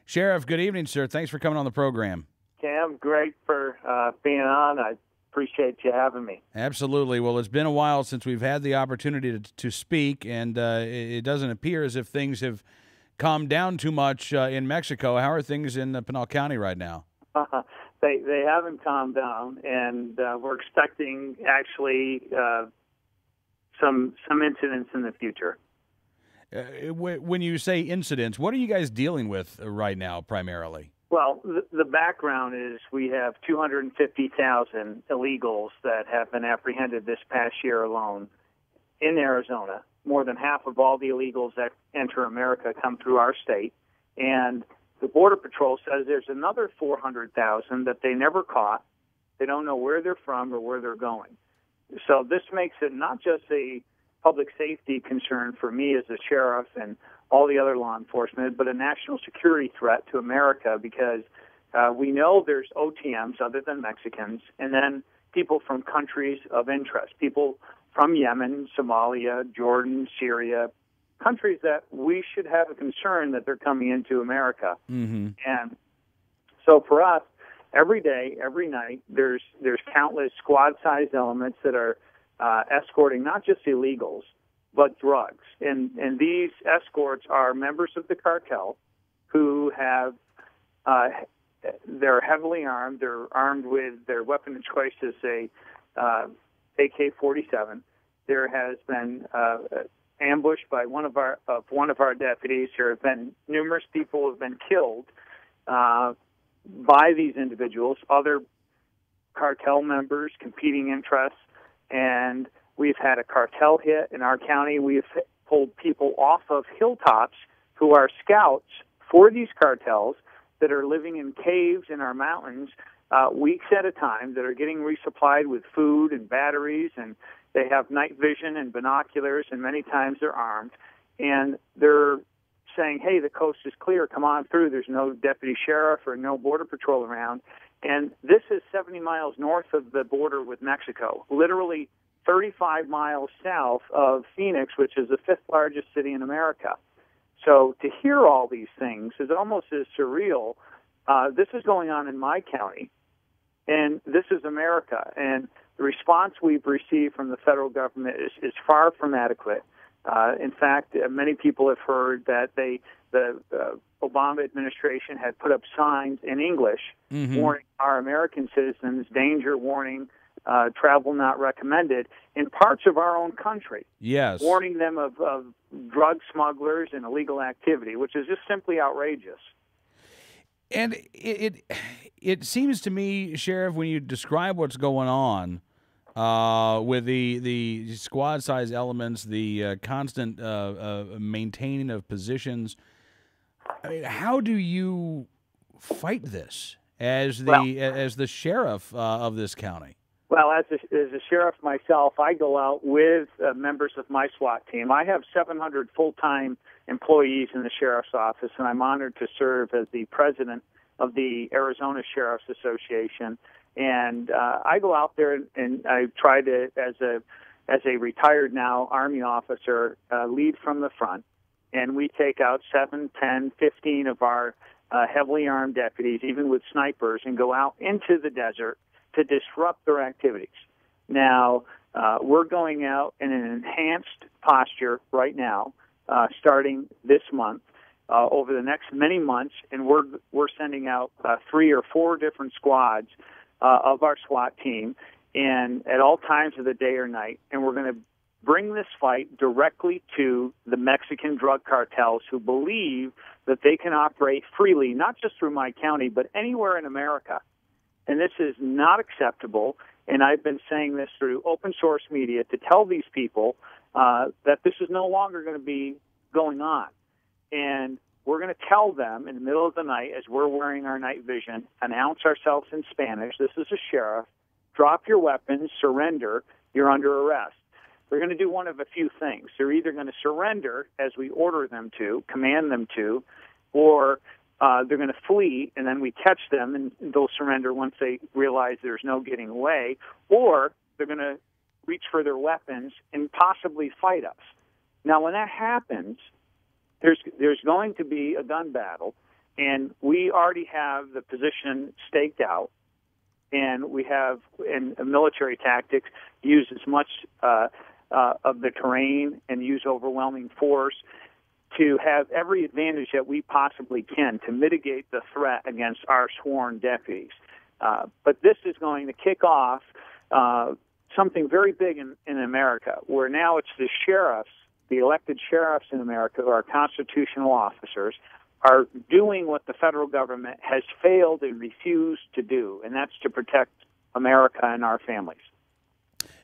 Sheriff, good evening, sir. Thanks for coming on the program. Cam, great for being on. I appreciate you having me. Absolutely. Well, it's been a while since we've had the opportunity to speak, and it doesn't appear as if things have calmed down too much in Mexico. How are things in Pinal County right now? They haven't calmed down, and we're expecting actually some incidents in the future. When you say incidents, what are you guys dealing with right now primarily? Well, the background is we have 250,000 illegals that have been apprehended this past year alone in Arizona. More than half of all the illegals that enter America come through our state. And the Border Patrol says there's another 400,000 that they never caught. They don't know where they're from or where they're going. So this makes it not just a public safety concern for me as a sheriff and all the other law enforcement, but a national security threat to America because we know there's OTMs other than Mexicans, and then people from countries of interest, people from Yemen, Somalia, Jordan, Syria, countries that we should have a concern that they're coming into America. Mm-hmm. And so for us, every day, every night, there's countless squad-sized elements that are escorting not just illegals, but drugs. And these escorts are members of the cartel who have, they're heavily armed. They're armed with their weapon of choice is a AK-47. There has been ambushed by one of our deputies. There have been numerous people who have been killed by these individuals, other cartel members, competing interests, and we've had a cartel hit in our county. We've pulled people off of hilltops who are scouts for these cartels that are living in caves in our mountains weeks at a time, that are getting resupplied with food and batteries, and they have night vision and binoculars, and many times they're armed. And they're saying, hey, the coast is clear, come on through. There's no deputy sheriff or no border patrol around. And this is 70 miles north of the border with Mexico, literally 35 miles south of Phoenix, which is the fifth largest city in America. So to hear all these things is almost as surreal. This is going on in my county, and this is America. And the response we've received from the federal government is far from adequate. In fact, many people have heard that the Obama administration had put up signs in English warning our American citizens, danger warning, travel not recommended, in parts of our own country. Yes. Warning them of drug smugglers and illegal activity, which is just simply outrageous. And it seems to me, Sheriff, when you describe what's going on with the squad-size elements, the constant maintaining of positions, I mean, how do you fight this as the sheriff of this county? Well, as a sheriff myself, I go out with members of my SWAT team. I have 700 full-time employees in the sheriff's office, and I'm honored to serve as the president of the Arizona Sheriff's Association. And I go out there and I try to, as a retired now Army officer, lead from the front. And we take out 7, 10, 15 of our heavily armed deputies, even with snipers, and go out into the desert to disrupt their activities. Now, we're going out in an enhanced posture right now, starting this month, over the next many months, and we're sending out 3 or 4 different squads of our SWAT team, and at all times of the day or night, and we're going to bring this fight directly to the Mexican drug cartels who believe that they can operate freely, not just through my county, but anywhere in America. And this is not acceptable, and I've been saying this through open source media to tell these people that this is no longer going to be going on. And we're going to tell them in the middle of the night, as we're wearing our night vision, announce ourselves in Spanish, this is a sheriff, drop your weapons, surrender, you're under arrest. They're going to do one of a few things. They're either going to surrender, as we order them to, command them to, or they're going to flee, and then we catch them, and they'll surrender once they realize there's no getting away, or they're going to reach for their weapons and possibly fight us. Now, when that happens, there's going to be a gun battle, And we already have the position staked out, and we have, in military tactics, use as much of the terrain and use overwhelming force to have every advantage that we possibly can to mitigate the threat against our sworn deputies. But this is going to kick off something very big in America, where now it's the sheriffs, the elected sheriffs in America, who are constitutional officers, are doing what the federal government has failed and refused to do, and that's to protect America and our families.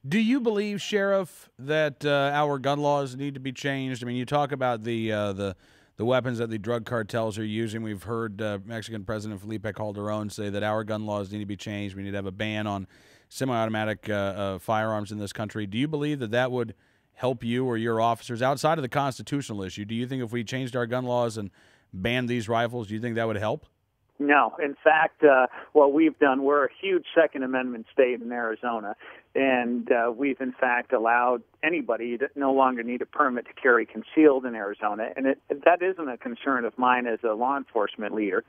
Do you believe, Sheriff, that our gun laws need to be changed? I mean, you talk about the weapons that the drug cartels are using. We've heard Mexican President Felipe Calderón say that our gun laws need to be changed. We need to have a ban on semi-automatic firearms in this country. Do you believe that that would help you or your officers outside of the constitutional issue? Do you think if we changed our gun laws and banned these rifles, do you think that would help? No. In fact, what we've done, we're a huge Second Amendment state in Arizona, and we've, in fact, allowed anybody to no longer need a permit to carry concealed in Arizona. And that isn't a concern of mine as a law enforcement leader,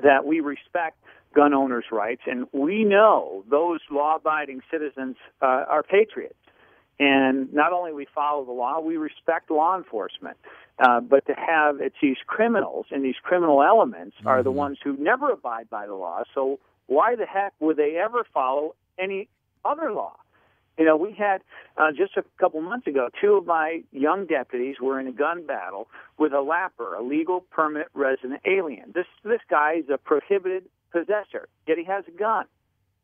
that we respect gun owners' rights, and we know those law-abiding citizens are patriots. And not only we follow the law, we respect law enforcement. But to have, it's these criminals, and these criminal elements are the ones who never abide by the law. So why the heck would they ever follow any other law? You know, we had, just a couple months ago, two of my young deputies were in a gun battle with a lapper, a legal permit resident alien. This guy is a prohibited possessor, yet he has a gun.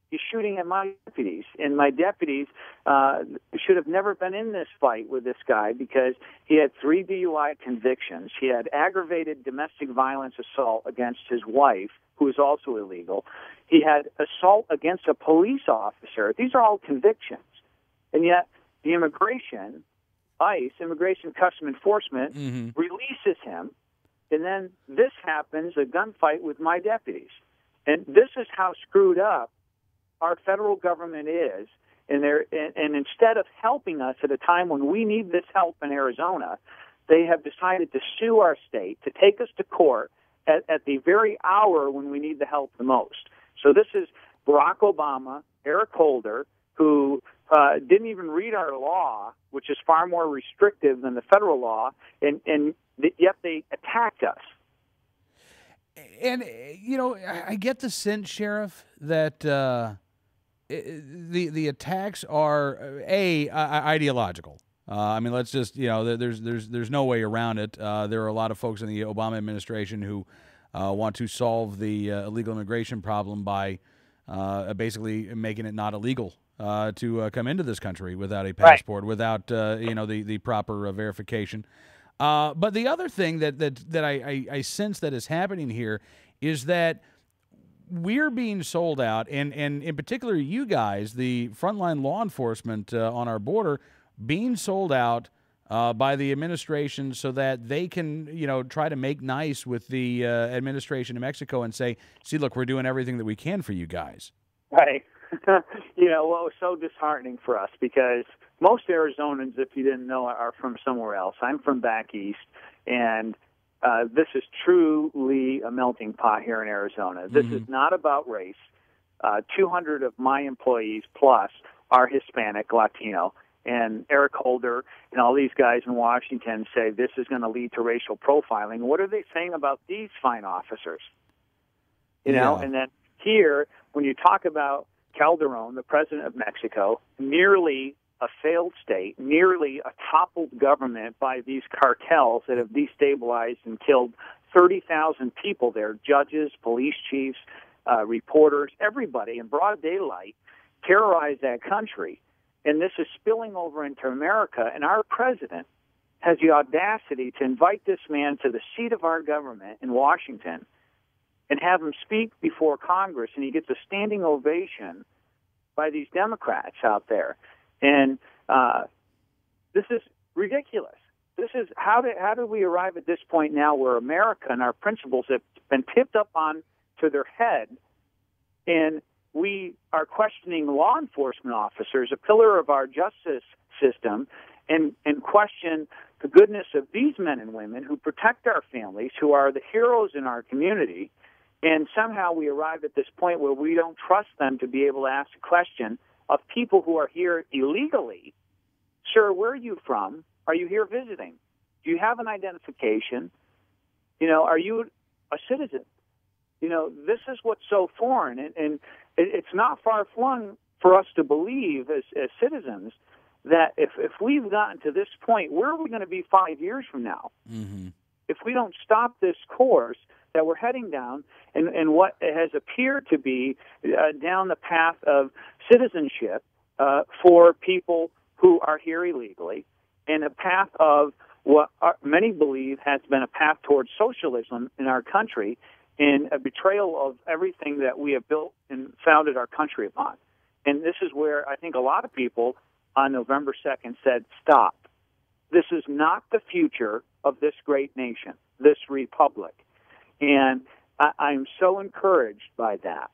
He's shooting at my deputies, and my deputies should have never been in this fight with this guy because he had 3 DUI convictions. He had aggravated domestic violence assault against his wife, who is also illegal. He had assault against a police officer. These are all convictions. And yet the ICE, Immigration Customs Enforcement, releases him, and then this happens, a gunfight with my deputies. And this is how screwed up our federal government is, and instead of helping us at a time when we need this help in Arizona, they have decided to sue our state, to take us to court at the very hour when we need the help the most. So this is Barack Obama, Eric Holder, who didn't even read our law, which is far more restrictive than the federal law, and yet they attacked us. And, you know, I get the sense, Sheriff, that the attacks are ideological. I mean, let's just, you know, there's no way around it. There are a lot of folks in the Obama administration who want to solve the illegal immigration problem by basically making it not illegal to come into this country without a passport, without you know, the proper verification. But the other thing that I sense that is happening here is that we're being sold out, and in particular you guys, the frontline law enforcement on our border, being sold out by the administration so that they can, you know, try to make nice with the administration in Mexico and say, see, look, we're doing everything that we can for you guys. Right. You know, well, it was so disheartening for us because most Arizonans, if you didn't know, are from somewhere else. I'm from back east, and this is truly a melting pot here in Arizona. This is not about race. 200 of my employees plus are Hispanic, Latino, and Eric Holder and all these guys in Washington say this is going to lead to racial profiling. What are they saying about these fine officers? You know, and then here, when you talk about Calderón, the president of Mexico, nearly a failed state, nearly a toppled government by these cartels that have destabilized and killed 30,000 people there, judges, police chiefs, reporters, everybody in broad daylight, terrorized that country. And this is spilling over into America, and our president has the audacity to invite this man to the seat of our government in Washington and have him speak before Congress, and he gets a standing ovation by these Democrats out there. And this is ridiculous. This is how do we arrive at this point now where America and our principles have been tipped up on to their head, and we are questioning law enforcement officers, a pillar of our justice system, and question the goodness of these men and women who protect our families, who are the heroes in our community, and somehow we arrive at this point where we don't trust them to be able to ask a question of people who are here illegally. Sir, where are you from? Are you here visiting? Do you have an identification? Are you a citizen? This is what's so foreign, and it's not far-flung for us to believe as citizens that if we've gotten to this point, where are we going to be 5 years from now? Mm-hmm. If we don't stop this course that we're heading down and what has appeared to be down the path of citizenship for people who are here illegally, and a path of what many believe has been a path towards socialism in our country, and a betrayal of everything that we have built and founded our country upon. And this is where I think a lot of people on November 2nd said, stop. This is not the future of this great nation, this republic. And I'm so encouraged by that,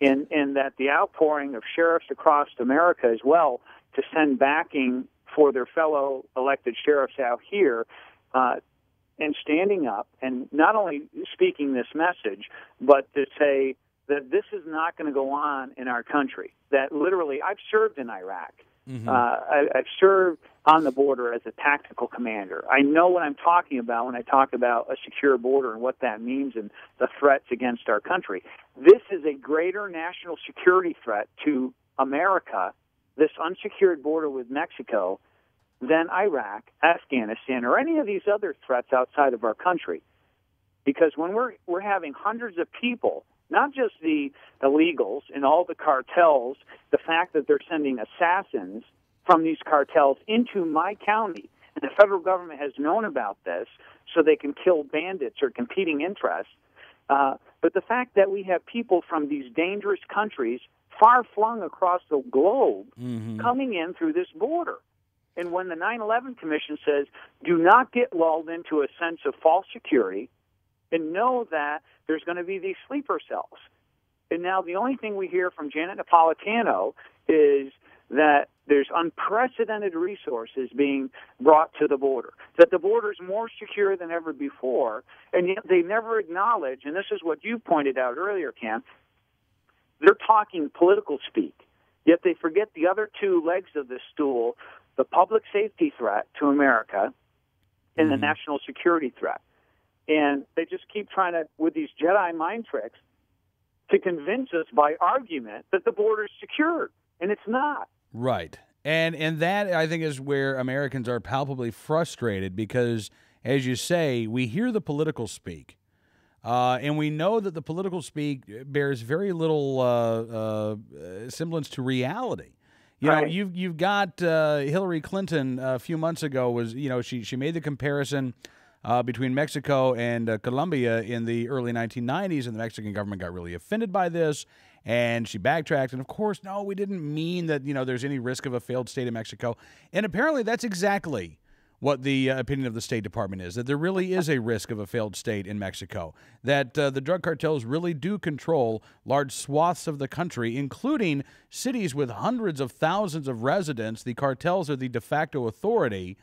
and that the outpouring of sheriffs across America as well to send backing for their fellow elected sheriffs out here and standing up and not only speaking this message, but to say that this is not going to go on in our country. That literally, I've served in Iraq. Mm-hmm. I've served on the border as a tactical commander. I know what I'm talking about when I talk about a secure border and what that means and the threats against our country. This is a greater national security threat to America, this unsecured border with Mexico, than Iraq, Afghanistan, or any of these other threats outside of our country. Because when we're having hundreds of people, not just the illegals and all the cartels, the fact that they're sending assassins from these cartels into my county, and the federal government has known about this so they can kill bandits or competing interests, but the fact that we have people from these dangerous countries far-flung across the globe coming in through this border. And when the 9/11 Commission says, do not get lulled into a sense of false security, and know that there's going to be these sleeper cells. And now the only thing we hear from Janet Napolitano is that there's unprecedented resources being brought to the border, that the border is more secure than ever before, and yet they never acknowledge, and this is what you pointed out earlier, Cam, they're talking political speak, yet they forget the other two legs of this stool, the public safety threat to America and the national security threat. And they just keep trying to, with these Jedi mind tricks, to convince us by argument that the border is secured, and it's not. Right. And that, I think, is where Americans are palpably frustrated because, as you say, we hear the political speak, and we know that the political speak bears very little semblance to reality. Right. You've got Hillary Clinton a few months ago was, she made the comparison between Mexico and Colombia in the early 1990s, and the Mexican government got really offended by this, and she backtracked. And of course, no, we didn't mean that, there's any risk of a failed state in Mexico. And apparently that's exactly what the opinion of the State Department is, that there really is a risk of a failed state in Mexico, that the drug cartels really do control large swaths of the country, including cities with hundreds of thousands of residents. The cartels are the de facto authority.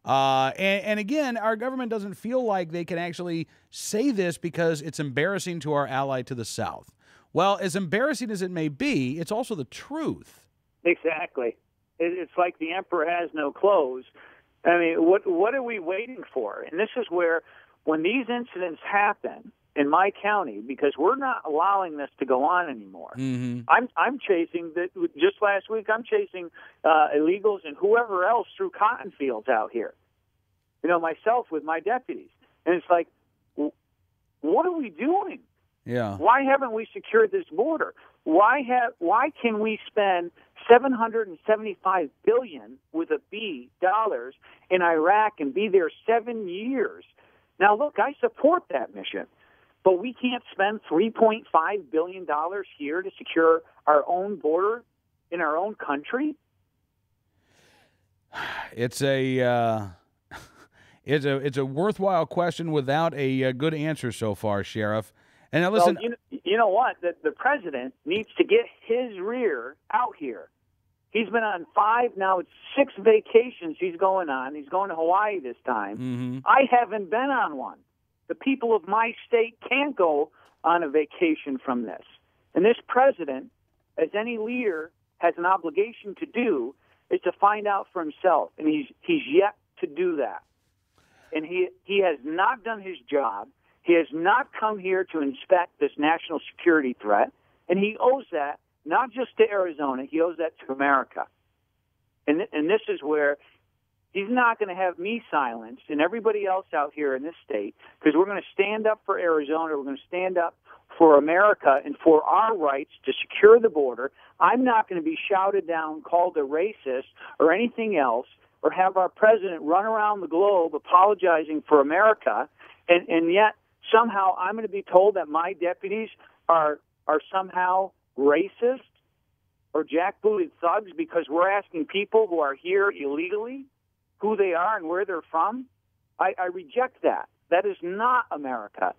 And again, our government doesn't feel like they can actually say this because it's embarrassing to our ally to the south. Well, as embarrassing as it may be, it's also the truth. Exactly. It's like the emperor has no clothes. I mean, what are we waiting for? And this is where, when these incidents happen in my county, because we're not allowing this to go on anymore. I'm chasing just last week. I'm chasing illegals and whoever else through cotton fields out here. Myself with my deputies, and it's like, what are we doing? Yeah. Why haven't we secured this border? Why can we spend $775 billion with a B dollars in Iraq and be there 7 years? Now, look, I support that mission, but we can't spend $3.5 billion here to secure our own border in our own country. It's a worthwhile question without a good answer so far, Sheriff. And now listen, well, you know what? The president needs to get his rear out here. He's been on 5, now it's 6 vacations he's going on. He's going to Hawaii this time. Mm-hmm. I haven't been on one. The people of my state can't go on a vacation from this. And this president, as any leader has an obligation to do, is to find out for himself. And he's yet to do that. And he has not done his job. He has not come here to inspect this national security threat. And he owes that not just to Arizona, he owes that to America. And this is where he's not going to have me silenced and everybody else out here in this state, because we're going to stand up for Arizona. We're going to stand up for America and for our rights to secure the border. I'm not going to be shouted down, called a racist or anything else, or have our president run around the globe apologizing for America, and yet somehow I'm going to be told that my deputies are somehow racist or jackbooted thugs because we're asking people who are here illegally who they are and where they're from. I reject that. That is not America.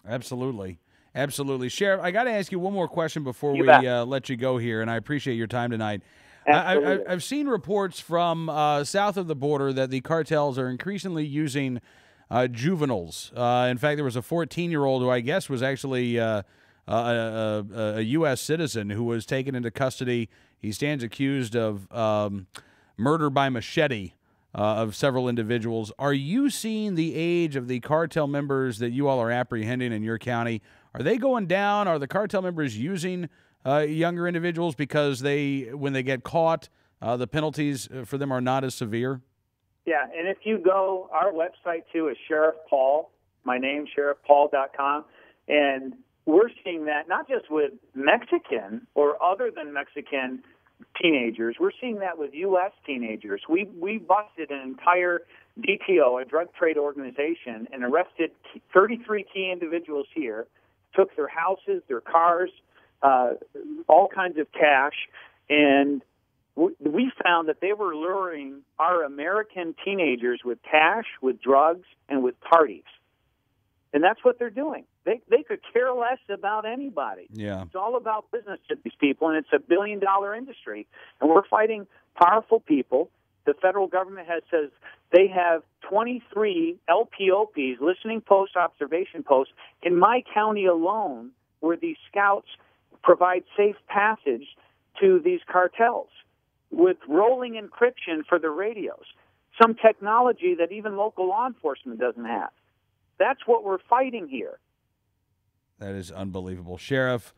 Absolutely. Absolutely. Sheriff, I got to ask you one more question before we let you go here, and I appreciate your time tonight. I've seen reports from south of the border that the cartels are increasingly using juveniles. In fact, there was a 14-year-old who I guess was actually a U.S. citizen who was taken into custody. He stands accused of murder by machete of several individuals. Are you seeing the age of the cartel members that you all are apprehending in your county? Are they going down? Are the cartel members using younger individuals because when they get caught, the penalties for them are not as severe? Yeah, and if you go, our website too is Sheriff Paul, my name, sheriffpaul.com, and we're seeing that not just with Mexican or other than Mexican teenagers. We're seeing that with U.S. teenagers. We busted an entire DTO, a drug trade organization, and arrested 33 key individuals here, took their houses, their cars, all kinds of cash, and we found that they were luring our American teenagers with cash, with drugs, and with parties. And that's what they're doing. They could care less about anybody. Yeah. It's all about business to these people, and it's a billion-dollar industry. And we're fighting powerful people. The federal government says they have 23 LPOPs, listening posts, observation posts, in my county alone, where these scouts provide safe passage to these cartels with rolling encryption for the radios, some technology that even local law enforcement doesn't have. That's what we're fighting here. That is unbelievable. Sheriff,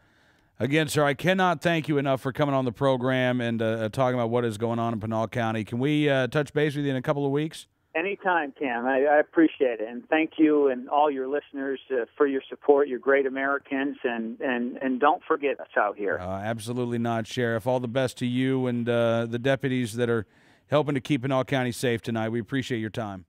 again, sir, I cannot thank you enough for coming on the program and talking about what is going on in Pinal County. Can we touch base with you in a couple of weeks? Anytime, Cam. I appreciate it. And thank you and all your listeners for your support. You're great Americans, and don't forget us out here. Absolutely not, Sheriff. All the best to you and the deputies that are helping to keep Pinal County safe tonight. We appreciate your time.